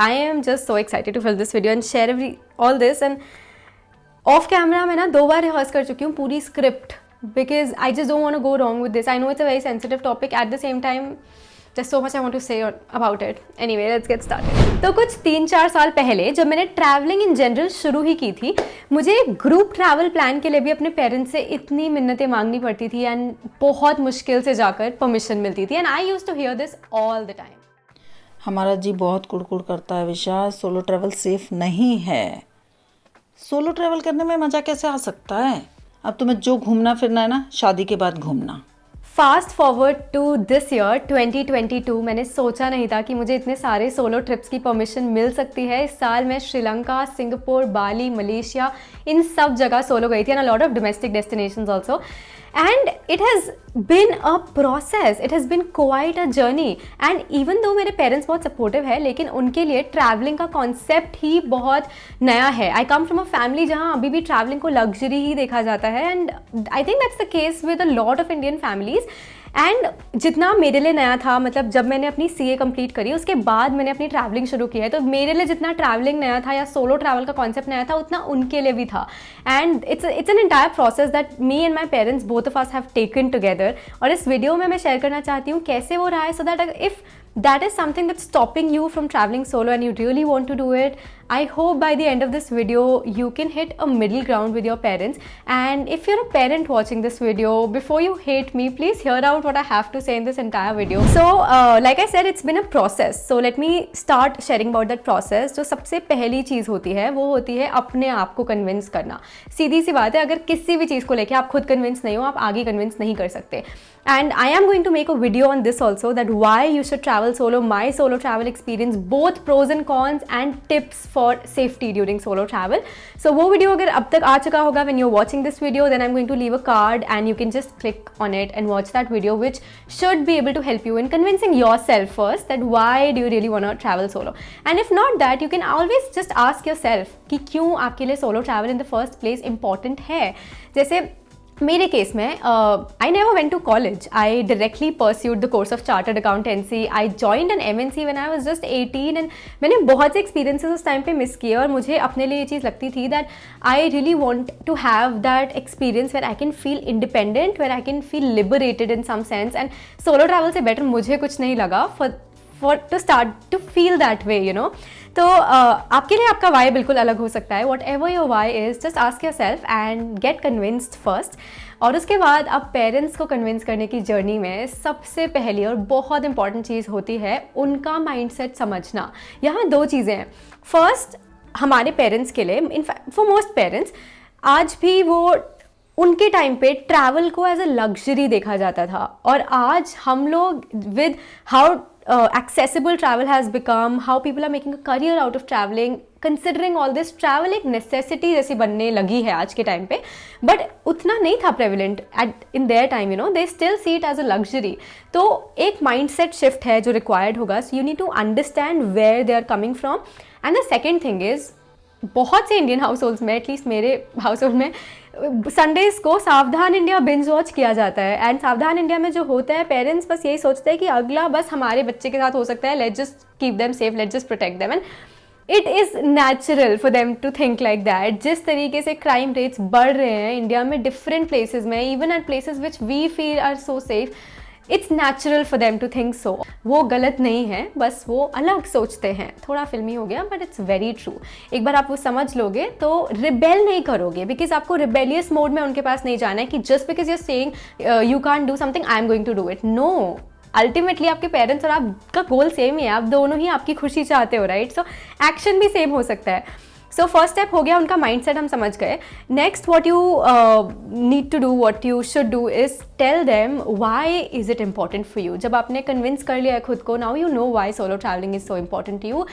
I am just so excited to film this video and share all this. And off camera मैं ना 2 बार rehearse कर चुकी हूँ पूरी script, because I just don't want to go wrong with this. I know it's a very sensitive topic. At the same time, there's so much I want to say about it. Anyway, let's get started. तो कुछ 3-4 साल पहले जब मैंने travelling in general शुरू ही की थी, मुझे ग्रुप ट्रैवल प्लान के लिए भी अपने पेरेंट्स से इतनी मिन्नतें मांगनी पड़ती थी एंड बहुत मुश्किल से जाकर परमिशन मिलती थी. And I used to hear this all the time. हमारा जी बहुत कुड़कुड़ करता है विशा, सोलो ट्रैवल सेफ नहीं है. सोलो ट्रैवल करने में मज़ा कैसे आ सकता है? अब तुम्हें जो घूमना फिरना है ना, शादी के बाद घूमना. Fast forward to this year 2022, मैंने सोचा नहीं था कि मुझे इतने सारे सोलो ट्रिप्स की परमिशन मिल सकती है. इस साल मैं श्रीलंका, सिंगापुर, बाली, मलेशिया, इन सब जगह सोलो गई थी, and a lot of domestic destinations also. And it has been a process, it has been quite a journey. And even though मेरे parents बहुत supportive है, लेकिन उनके लिए traveling का concept ही बहुत नया है. I come from a family जहाँ अभी भी traveling को luxury ही देखा जाता है, and I think that's the case with a lot of Indian families. And जितना मेरे लिए नया था, मतलब जब मैंने अपनी CA कंप्लीट करी उसके बाद मैंने अपनी ट्रैवलिंग शुरू की है, तो मेरे लिए जितना ट्रैवलिंग नया था या सोलो ट्रैवल का कॉन्सेप्ट नया था, उतना उनके लिए भी था. And it's an entire process that me and my parents both of us have taken together. और इस वीडियो में मैं शेयर करना चाहती हूँ कैसे वो रहा है, so that if that is something that's stopping you from traveling solo and you really want to do it, I hope by the end of this video you can hit a middle ground with your parents. And if you're a parent watching this video, before you hate me, please hear out what I have to say in this entire video. So like I said, it's been a process, so let me start sharing about that process. जो सबसे पहली चीज़ होती है वो होती है अपने आप को कन्विंस करना. सीधी सी बात है, अगर किसी भी चीज़ को लेके आप खुद कन्विंस नहीं हो, आप आगे कन्विंस नहीं कर सकते. And I am going to make a video on this also, that why you should travel solo, my solo travel experience, both pros and cons and tips for safety during solo travel. So वो video अगर अब तक आ चुका होगा when you're watching this video, then I'm going to leave a card and you can just click on it and watch that video, which should be able to help you in convincing yourself first that why do you really want to travel solo. And if not that, you can always just ask yourself कि क्यों आपके लिए solo travel in the first place important है. जैसे मेरे case में I never went to college. I directly pursued the course of chartered accountancy. I joined an MNC when I was just 18 and मैंने बहुत से एक्सपीरियंसेस उस time पे miss किए, और मुझे अपने लिए ये चीज़ लगती थी that I really want to have that experience where I can feel independent, where I can feel liberated in some sense. And solo travel से बेटर मुझे कुछ नहीं लगा for to start to feel that way, you know. तो आपके लिए आपका why बिल्कुल अलग हो सकता है. Whatever your why is, just ask yourself and get convinced first. और उसके बाद आप पेरेंट्स को कन्विंस करने की जर्नी में सबसे पहली और बहुत इंपॉर्टेंट चीज़ होती है उनका माइंडसेट समझना. यहाँ 2 चीज़ें हैं. फर्स्ट, हमारे पेरेंट्स के लिए, इनफैक्ट फॉर मोस्ट पेरेंट्स, आज भी वो उनके टाइम पे ट्रैवल को एज अ लग्जरी देखा जाता था, और आज हम लोग with how accessible travel has become, how people are making a career out of traveling, considering all this, travel एक necessity जैसी बनने लगी है आज के टाइम पे. बट उतना नहीं था prevalent in their time, you know, they still see it as a luxury. तो एक mindset shift है जो required होगा. So you need to understand where they are coming from. And the second thing is, बहुत से Indian house holds में, at least मेरे house hold में, संडेज को सावधान इंडिया बिंज वॉच किया जाता है. एंड सावधान इंडिया में जो होता है, पेरेंट्स बस यही सोचते हैं कि अगला बस हमारे बच्चे के साथ हो सकता है, let's just keep them safe, let's just protect them. And it is natural for them to think like that. जिस तरीके से क्राइम रेट्स बढ़ रहे हैं इंडिया में डिफरेंट प्लेसेस में, even at places which we feel are so safe, it's natural for them to think so. वो गलत नहीं है, बस वो अलग सोचते हैं. थोड़ा फिल्मी हो गया, बट इट्स वेरी ट्रू. एक बार आप वो समझ लोगे तो रिबेल नहीं करोगे, बिकॉज आपको रिबेलियस मोड में उनके पास नहीं जाना है कि just because you are saying you can't do something, I am going to do it. No, ultimately आपके पेरेंट्स और आपका गोल सेम ही है, आप दोनों ही आपकी खुशी चाहते हो, राइट? सो एक्शन भी सेम हो सकता है. सो फर्स्ट स्टेप हो गया, उनका माइंडसेट हम समझ गए. Next, what you need to do, what you should do is tell them why is it important for you. जब आपने कन्विंस कर लिया है खुद को, now you know why solo travelling is so important to you,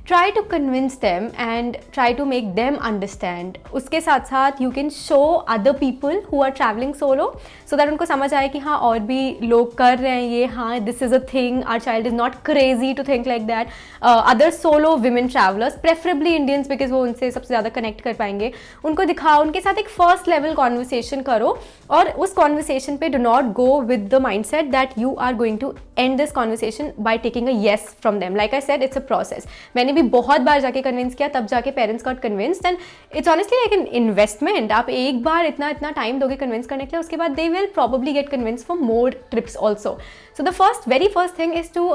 try to convince them and try to make them understand. उसके साथ साथ you can show other people who are traveling solo so that उनको समझ आए कि हाँ और भी लोग कर रहे हैं ये, हाँ this is a thing, our child is not crazy to think like that. Other solo women travelers, preferably Indians, because वो उनसे सबसे ज़्यादा कनेक्ट कर पाएंगे. उनको दिखाओ, उनके साथ एक फर्स्ट लेवल कॉन्वर्सेशन करो, और उस कॉन्वर्सेशन पे do not go with the mindset that you are going to end this conversation by taking a yes from them. Like I said, it's a process. मैंने मैंने भी बहुत बार जाके कन्विंस किया, तब जाके parents got convinced and it's honestly like an investment. आप एक बार इतना टाइम दोगे कन्विंस करने के लिए, उसके बाद they will probably get convinced for more trips also. So the very first thing is to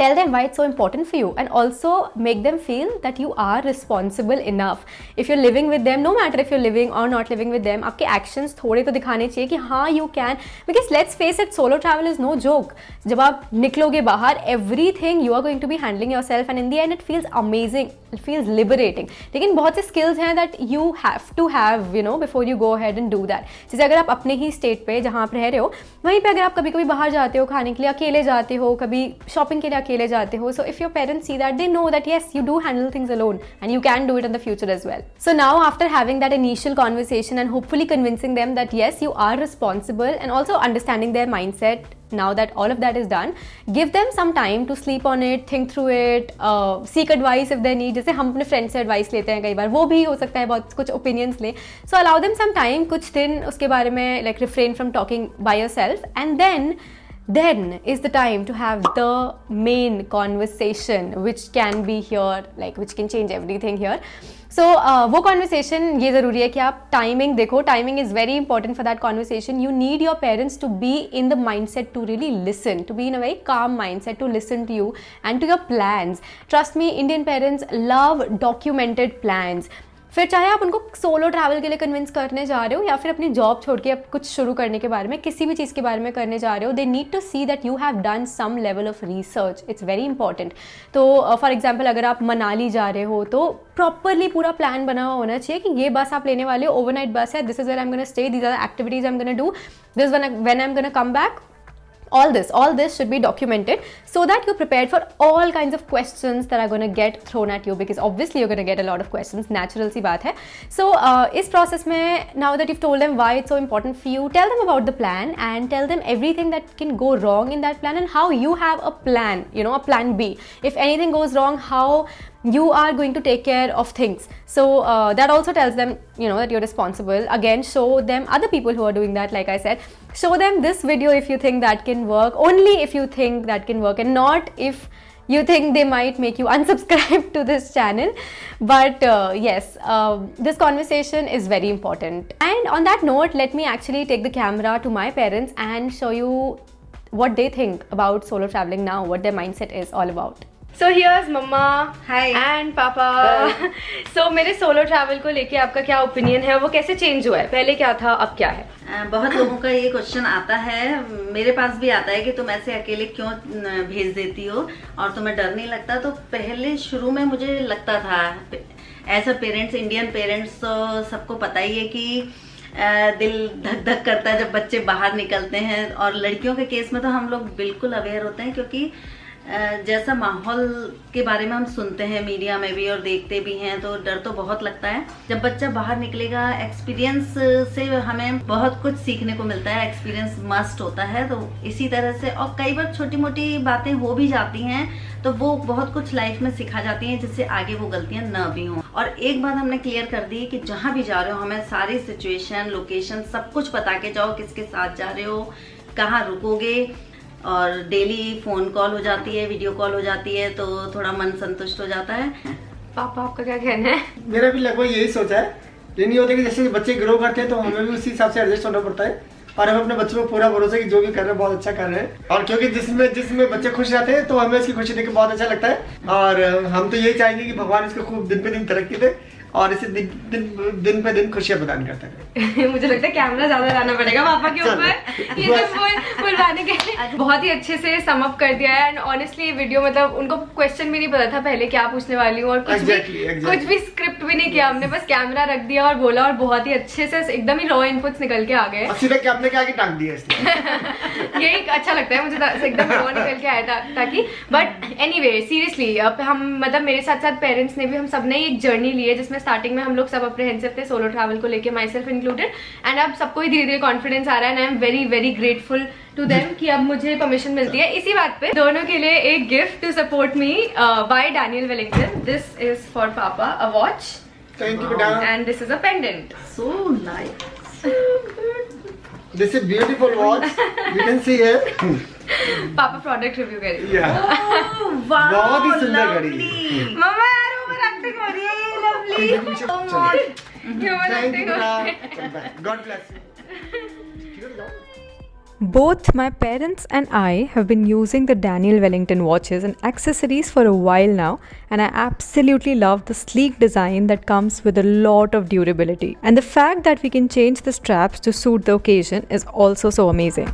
tell them why it's so important for you, and also make them feel that you are responsible enough. If you're living with them, no matter if you're living or not living with them, आपके actions थोड़े तो दिखाने चाहिए कि हाँ you can, because let's face it, solo travel is no joke. जब आप निकलोगे बाहर, everything you are going to be handling yourself, and in the end it feels amazing, it feels liberating. लेकिन बहुत से skills हैं that you have to have, you know, before you go ahead and do that. जैसे अगर आप अपने ही state पे जहाँ आप रह रहे हो, वहीं पे अगर आप कभी कभी बाहर जाते हो खाने के लिए, अकेले जाते हो, कभी shopping के लिए अकेले जाते हो, so if your parents see that, they know that yes, you do handle things alone and you can do it in the future as well. So now after having that initial conversation and hopefully convincing them that yes, you are responsible, and also understanding their mindset, now that all of that is done, give them some time to sleep on it, think through it, seek advice if they need. जैसे हम अपने friend से advice लेते हैं कई बार, वो भी हो सकता है बहुत कुछ ओपिनियंस ले. So allow them some time, कुछ दिन उसके बारे में like refrain from talking by yourself, and then is the time to have the main conversation which can be here, like which can change everything here. So वो conversation ये ज़रूरी है कि आप timing देखो. Timing is very important for that conversation. You need your parents to be in the mindset to really listen, to be in a very calm mindset to listen to you and to your plans. Trust me, Indian parents love documented plans. फिर चाहे आप उनको solo travel के लिए convince करने जा रहे हो या फिर अपनी जॉब छोड़ के अब कुछ शुरू करने के बारे में, किसी भी चीज़ के बारे में करने जा रहे हो, they need to see that you have done some level of research. It's very important. तो फॉर एग्जांपल अगर आप मनाली जा रहे हो तो प्रॉपरली पूरा प्लान बना हुआ होना चाहिए कि ये बस आप लेने वाले हो, ओवरनाइट बस है, this is where I am gonna stay, these are the activities I am gonna do, this when I am gonna come back. All this should be documented so that you're prepared for all kinds of questions that are going to get thrown at you, because obviously you're going to get a lot of questions, natural सी बात है. So इस process में, now that you've told them why it's so important for you, tell them about the plan and tell them everything that can go wrong in that plan and how you have a plan, you know, a plan B. If anything goes wrong, how you are going to take care of things. So that also tells them, you know, that you're responsible. Again, show them other people who are doing that. Like I said, show them this video if you think that can work, only if you think that can work, and not if you think they might make you unsubscribe to this channel. But yes, this conversation is very important. And on that note, let me actually take the camera to my parents and show you what they think about solo traveling now, what their mindset is all about. So here's Mama. Hi. And Papa. Hi. So मेरे solo travel को लेके आपका क्या opinion है, वो कैसे change हुआ है, पहले क्या था अब क्या है? बहुत लोगों का ये क्वेश्चन आता है, मेरे पास भी आता है कि तुम ऐसे अकेले क्यों भेज देती हो और तुम्हें डर नहीं लगता. तो पहले शुरू में मुझे लगता था, as a parents, Indian parents तो सबको पता ही है कि दिल धक धक करता है जब बच्चे बाहर निकलते हैं. और लड़कियों के केस में तो हम लोग बिल्कुल अवेयर होते हैं, क्योंकि जैसा माहौल के बारे में हम सुनते हैं मीडिया में भी और देखते भी हैं, तो डर तो बहुत लगता है. जब बच्चा बाहर निकलेगा, एक्सपीरियंस से हमें बहुत कुछ सीखने को मिलता है, एक्सपीरियंस मस्ट होता है. तो इसी तरह से, और कई बार छोटी मोटी बातें हो भी जाती हैं तो वो बहुत कुछ लाइफ में सिखा जाती हैं, जिससे आगे वो गलतियां न भी हों. और एक बात हमने क्लियर कर दी कि जहाँ भी जा रहे हो हमें सारी सिचुएशन, लोकेशन सब कुछ बता के जाओ, किसके साथ जा रहे हो, कहाँ रुकोगे. और डेली फोन कॉल हो जाती है, वीडियो कॉल हो जाती है, तो थोड़ा मन संतुष्ट हो जाता है. पापा आपका क्या कहना है? मेरा भी लगभग यही सोचा है. ये नहीं होता कि जैसे बच्चे ग्रो करते हैं तो हमें भी उसी हिसाब से एडजस्ट होना पड़ता है, और हम अपने बच्चों को पूरा भरोसा कि जो भी कर रहे हैं बहुत अच्छा कर रहे हैं. और क्योंकि जिसमें बच्चे खुश रहते हैं तो हमें इसकी खुशी देख के बहुत अच्छा लगता है. और हम तो यही चाहेंगे कि भगवान इसको खूब दिन पे दिन तरक्की दे और इसे दिन पे दिन खुशियां प्रदान करता है. मुझे लगता है कैमरा ज्यादा लाना पड़ेगा पापा के ऊपर, ये सब बुलवाने के. बहुत ही अच्छे से सम अप कर दिया है. एंड ऑनेस्टली वीडियो, मतलब उनको क्वेश्चन भी नहीं पता था पहले क्या पूछने वाली हूँ, और कुछ भी स्क्रिप्ट भी नहीं किया हमने, बस कैमरा रख दिया और बोला, और बहुत ही अच्छे से एकदम ही रॉ इनपुट्स निकल के आ गए. सीधा कैमरे के आगे टांग दिया इसलिए. यही अच्छा लगता है मुझे, एकदम रॉ निकल के आया ताकि. बट एनीवे, सीरियसली अब हम, मतलब मेरे साथ साथ पेरेंट्स ने भी, हम सब ने एक जर्नी ली है जिसमें स्टार्टिंग में हम लोग सब अप्रहेंसिव थे सोलो ट्रैवल को लेके, माई सेल्फ इंक्लूडेड. एंड अब सबको ही धीरे धीरे कॉन्फिडेंस आ रहा है, and I am very very grateful to them कि अब मुझे परमिशन मिलती है. इसी बात पे दोनों के लिए एक gift to support me by Daniel Wellington. This is for पापा, अ वॉच. थैंक यू बेटा. And this is a pendant. So nice. This is beautiful watch. You can see here. पापा प्रोडक्ट रिव्यू करेंगे। बहुत ही सुंदर घड़ी। मम्मा यार over acting हो रही है ये lovely. God bless you. Both my parents and I have been using the Daniel Wellington watches and accessories for a while now, and I absolutely love the sleek design that comes with a lot of durability. And the fact that we can change the straps to suit the occasion is also so amazing.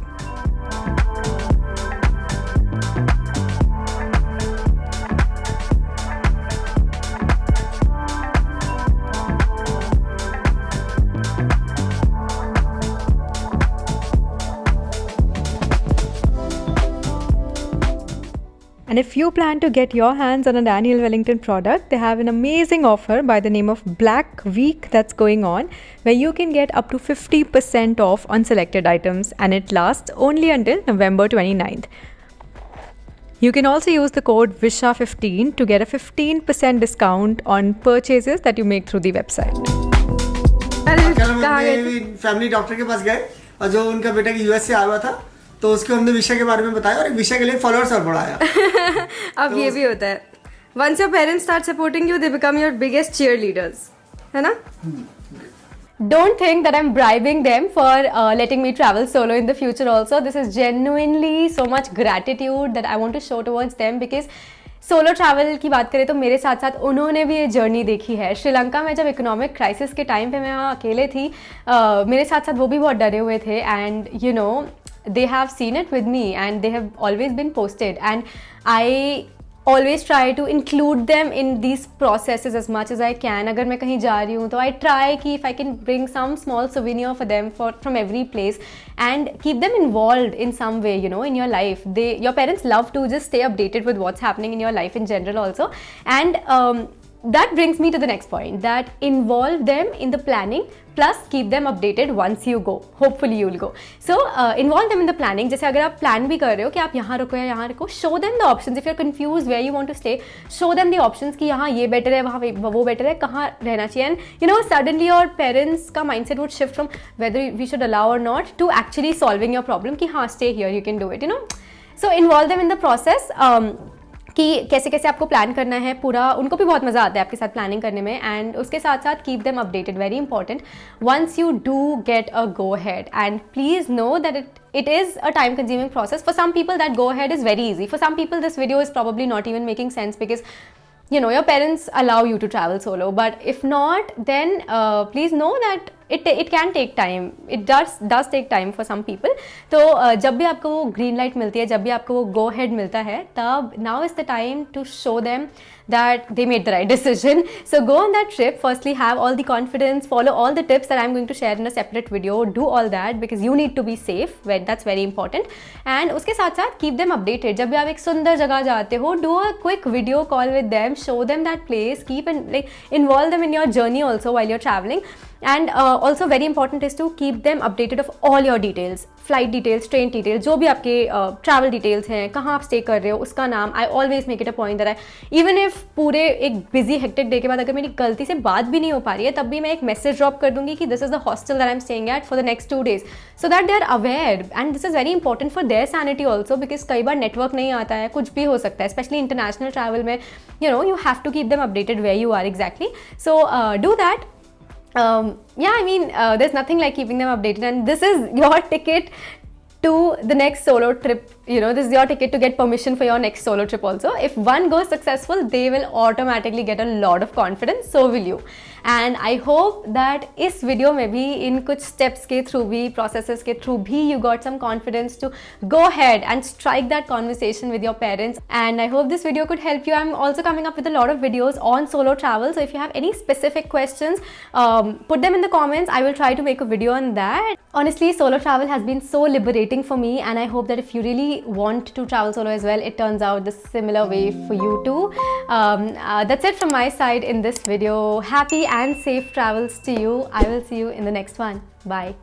And if you plan to get your hands on a Daniel Wellington product, they have an amazing offer by the name of Black Week that's going on, where you can get up to 50% off on selected items, and it lasts only until November 29th. You can also use the code VISHA15 to get a 15% discount on purchases that you make through the website. कल हम अपने family doctor के पास गए और जो उनका बेटा US से आया हुआ था तो उसको हमने विषय के बारे में बताया और एक विषय के लिए फॉलोअर्स और बढ़ाया। अब ये भी होता है, once your parents start supporting you, they become your biggest cheerleaders, है ना? Don't think that I'm bribing them for letting me travel solo in the future also. This is genuinely so much gratitude that I want to show towards them, because solo travel की बात करें तो मेरे साथ साथ उन्होंने भी ये जर्नी देखी है। श्रीलंका में जब इकोनॉमिक क्राइसिस के टाइम पे मैं वहाँ अकेले थी, मेरे साथ साथ वो भी बहुत डरे हुए थे, and you know they have seen it with me and they have always been posted, and I always try to include them in these processes as much as I can. अगर मैं कहीं जा रही हूँ तो I try कि if I can bring some small souvenir for them from every place and keep them involved in some way, you know, in your life. Your parents love to just stay updated with what's happening in your life in general also, and that brings me to the next point, that involve them in the planning plus keep them updated once you go. Hopefully you will go. So involve them in the planning. जैसे अगर आप plan भी कर रहे हो कि आप यहाँ रुको या यहाँ रुको, show them the options. If you're confused where you want to stay, show them the options कि यहाँ ये better है, वहाँ वो better है, कहाँ रहना चाहिए. And you know, suddenly your parents का mindset would shift from whether we should allow or not to actually solving your problem कि हाँ stay here, you can do it, you know. So involve them in the process. कि कैसे कैसे आपको plan करना है पूरा, उनको भी बहुत मज़ा आता है आपके साथ प्लानिंग करने में, एंड उसके साथ साथ keep them updated, very important, once you do get a go ahead. And please know that it is a time consuming process. For some people that go ahead is very easy. For some people this video is probably not even making sense because you know your parents allow you to travel solo, but if not, then please know that it can take time. It does take time for some people. तो जब भी आपको वो green light मिलती है, जब भी आपको वो go ahead मिलता है, तब now is the time to show them that they made the right decision. So go on that trip. Firstly, have all the confidence, follow all the tips that I'm going to share in a separate video. Do all that because you need to be safe. That's very important. And उसके साथ साथ keep them updated. जब भी आप एक सुंदर जगह जाते हो, do a quick video call with them, show them that place, involve them in your journey also while you're traveling. And also very important is to keep them updated of all your details, flight details, train details, जो भी आपके travel details हैं, कहाँ आप stay कर रहे हो, उसका नाम. I always make it a point that even if पूरे एक busy hectic day के बाद अगर मेरी गलती से बात भी नहीं हो पा रही है, तब भी मैं एक message drop कर दूंगी कि this is the hostel that I'm staying at for the next 2 days, so that they are aware. And this is very important for their sanity also, because कई बार network नहीं आता है, कुछ भी हो सकता है, especially international travel में, you know, you have to keep them updated where you are exactly. So do that. Yeah, I mean, there's nothing like keeping them updated, and this is your ticket to the next solo trip. You know, this is your ticket to get permission for your next solo trip also. If one goes successful, they will automatically get a lot of confidence, so will you. And I hope that इस video में भी इन कुछ steps के through भी, processes के through भी, you got some confidence to go ahead and strike that conversation with your parents. And I hope this video could help you. I'm also coming up with a lot of videos on solo travel, so if you have any specific questions, put them in the comments. I will try to make a video on that. Honestly, solo travel has been so liberating for me, and I hope that if you really want to travel solo as well, it turns out the similar way for you too. That's it from my side in this video. Happy and safe travels to you. I will see you in the next one. Bye.